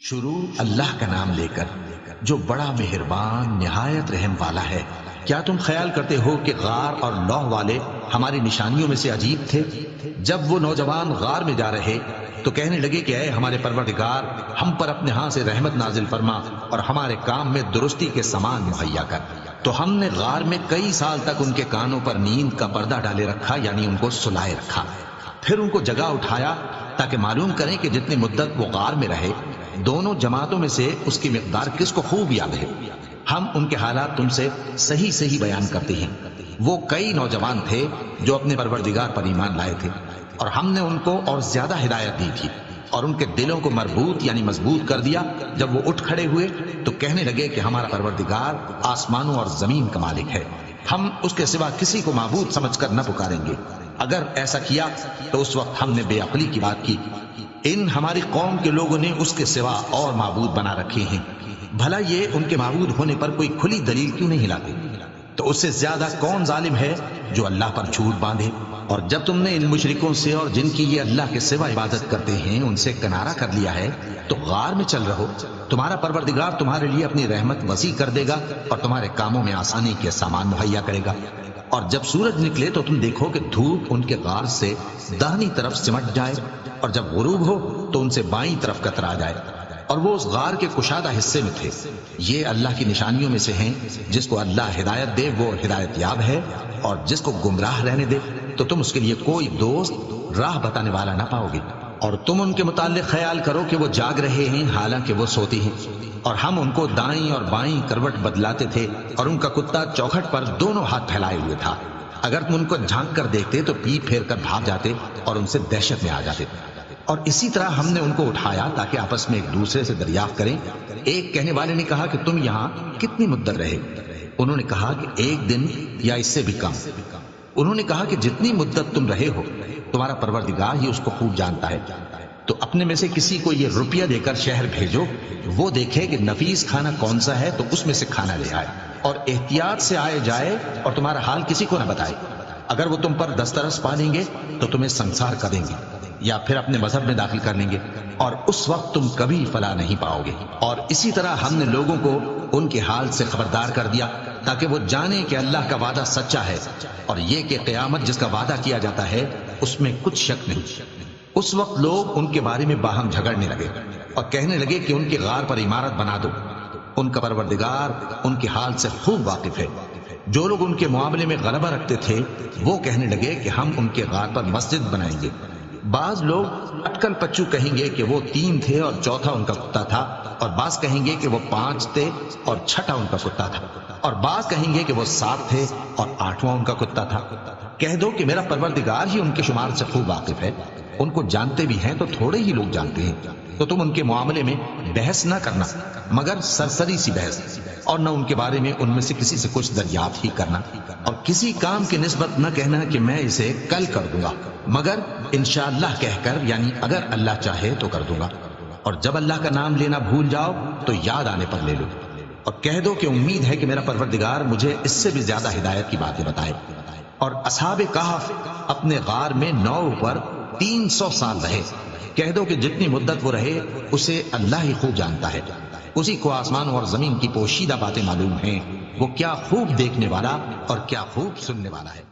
شروع اللہ کا نام لے کر جو بڑا مہربان نہایت رحم والا ہے۔ کیا تم خیال کرتے ہو کہ غار اور لوح والے ہماری نشانیوں میں سے عجیب تھے؟ جب وہ نوجوان غار میں جا رہے تو کہنے لگے کہ اے ہمارے پروردگار، ہم پر اپنے ہاں سے رحمت نازل فرما اور ہمارے کام میں درستی کے سامان مہیا کر۔ تو ہم نے غار میں کئی سال تک ان کے کانوں پر نیند کا پردہ ڈالے رکھا، یعنی ان کو سلائے رکھا۔ پھر ان کو جگہ اٹھایا تاکہ معلوم کریں کہ جتنی مدت وہ غار میں رہے دونوں جماعتوں میں سے اس کی مقدار کس کو خوب یاد ہے۔ ہم ان کے حالات تم سے صحیح بیان کرتے ہیں۔ وہ کئی نوجوان تھے جو اپنے پروردگار پر ایمان لائے تھے، اور ہم نے ان کو اور زیادہ ہدایت دی تھی اور ان کے دلوں کو مربوط یعنی مضبوط کر دیا۔ جب وہ اٹھ کھڑے ہوئے تو کہنے لگے کہ ہمارا پروردگار آسمانوں اور زمین کا مالک ہے، ہم اس کے سوا کسی کو معبود سمجھ کر نہ پکاریں گے۔ اگر ایسا کیا تو اس وقت ہم نے بے عقلی کی بات کی۔ ان ہماری قوم کے لوگوں نے اس کے سوا اور معبود بنا رکھے ہیں، بھلا یہ ان کے معبود ہونے پر کوئی کھلی دلیل کیوں نہیں لاتے؟ تو اس سے زیادہ کون ظالم ہے جو اللہ پر جھوٹ باندھے؟ اور جب تم نے ان مشرکوں سے اور جن کی یہ اللہ کے سوا عبادت کرتے ہیں ان سے کنارہ کر لیا ہے تو غار میں چل رہو، تمہارا پروردگار تمہارے لیے اپنی رحمت وسیع کر دے گا اور تمہارے کاموں میں آسانی کے سامان مہیا کرے گا۔ اور جب سورج نکلے تو تم دیکھو کہ دھوپ ان کے غار سے داہنی طرف سمٹ جائے، اور جب غروب ہو تو ان سے بائیں طرف کترا جائے، اور وہ اس غار کے کشادہ حصے میں تھے۔ یہ اللہ کی نشانیوں میں سے ہیں، جس کو اللہ ہدایت دے وہ ہدایت یاب ہے، اور جس کو گمراہ رہنے دے تو تم اس کے لیے کوئی دوست راہ بتانے والا نہ پاؤ گے۔ اور تم ان کے متعلق خیال کرو کہ وہ جاگ رہے ہیں حالانکہ وہ سوتے ہیں، اور ہم ان کو دائیں اور بائیں کروٹ بدلاتے تھے، اور ان کا کتا چوکھٹ پر دونوں ہاتھ پھیلائے ہوئے تھا۔ اگر تم ان کو جھانک کر دیکھتے تو پیٹ پھیر کر بھاگ جاتے اور ان سے دہشت میں آ جاتے۔ اور اسی طرح ہم نے ان کو اٹھایا تاکہ آپس میں ایک دوسرے سے دریافت کریں۔ ایک کہنے والے نے کہا کہ تم یہاں کتنی مدت رہے؟ انہوں نے کہا کہ ایک دن یا اس سے بھی کم۔ انہوں نے کہا کہ جتنی مدت تم رہے ہو تمہارا پروردگار ہی اس کو خوب جانتا ہے۔ تو اپنے میں سے کسی کو یہ روپیہ دے کر شہر بھیجو، وہ دیکھے کہ نفیس کھانا کون سا ہے تو اس میں سے کھانا لے آئے، اور احتیاط سے آئے جائے اور تمہارا حال کسی کو نہ بتائے۔ اگر وہ تم پر دسترس پا لیں گے تو تمہیں سنسار کر دیں گے یا پھر اپنے مذہب میں داخل کر لیں گے، اور اس وقت تم کبھی فلاح نہیں پاؤ گے۔ اور اسی طرح ہم نے لوگوں کو ان کے حال سے خبردار کر دیا تاکہ وہ جانے کہ اللہ کا وعدہ سچا ہے، اور یہ کہ قیامت جس کا وعدہ کیا جاتا ہے اس میں کچھ شک نہیں۔ اس وقت لوگ ان کے بارے میں باہم جھگڑنے لگے اور کہنے لگے کہ ان کے غار پر عمارت بنا دو۔ ان کا پروردگار ان کے حال سے خوب واقف ہے۔ جو لوگ ان کے معاملے میں غلبہ رکھتے تھے وہ کہنے لگے کہ ہم ان کے غار پر مسجد بنائیں گے۔ بعض لوگ اٹکل پچو کہیں گے کہ وہ 3 تھے اور چوتھا ان کا کتا تھا، اور بعض کہیں گے کہ وہ 5 تھے اور چھٹا ان کا کتا تھا، اور بعض کہیں گے کہ وہ 7 تھے اور 8واں ان کا کتا تھا۔ کہہ دو کہ میرا پروردگار ہی ان کے شمار سے خوب واقف ہے، ان کو جانتے بھی ہیں تو تھوڑے ہی لوگ جانتے ہیں۔ تو تم ان کے معاملے میں بحث نہ کرنا مگر سرسری سی بحث، اور نہ ان کے بارے میں ان میں سے کسی سے کچھ دریافت ہی کرنا، اور کسی کام کی نسبت نہ کہنا کہ میں اسے کل کر دوں گا، مگر انشاءاللہ کہہ کر، یعنی اگر اللہ چاہے تو کر دوں گا۔ اور جب اللہ کا نام لینا بھول جاؤ تو یاد آنے پر لے لو، اور کہہ دو کہ امید ہے کہ میرا پروردگار مجھے اس سے بھی زیادہ ہدایت کی باتیں بتائے۔ اور اصحاب کہف اپنے غار میں 9 پر 300 سال رہے۔ کہہ دو کہ جتنی مدت وہ رہے اسے اللہ ہی خوب جانتا ہے، اسی کو آسمانوں اور زمین کی پوشیدہ باتیں معلوم ہیں، وہ کیا خوب دیکھنے والا اور کیا خوب سننے والا ہے۔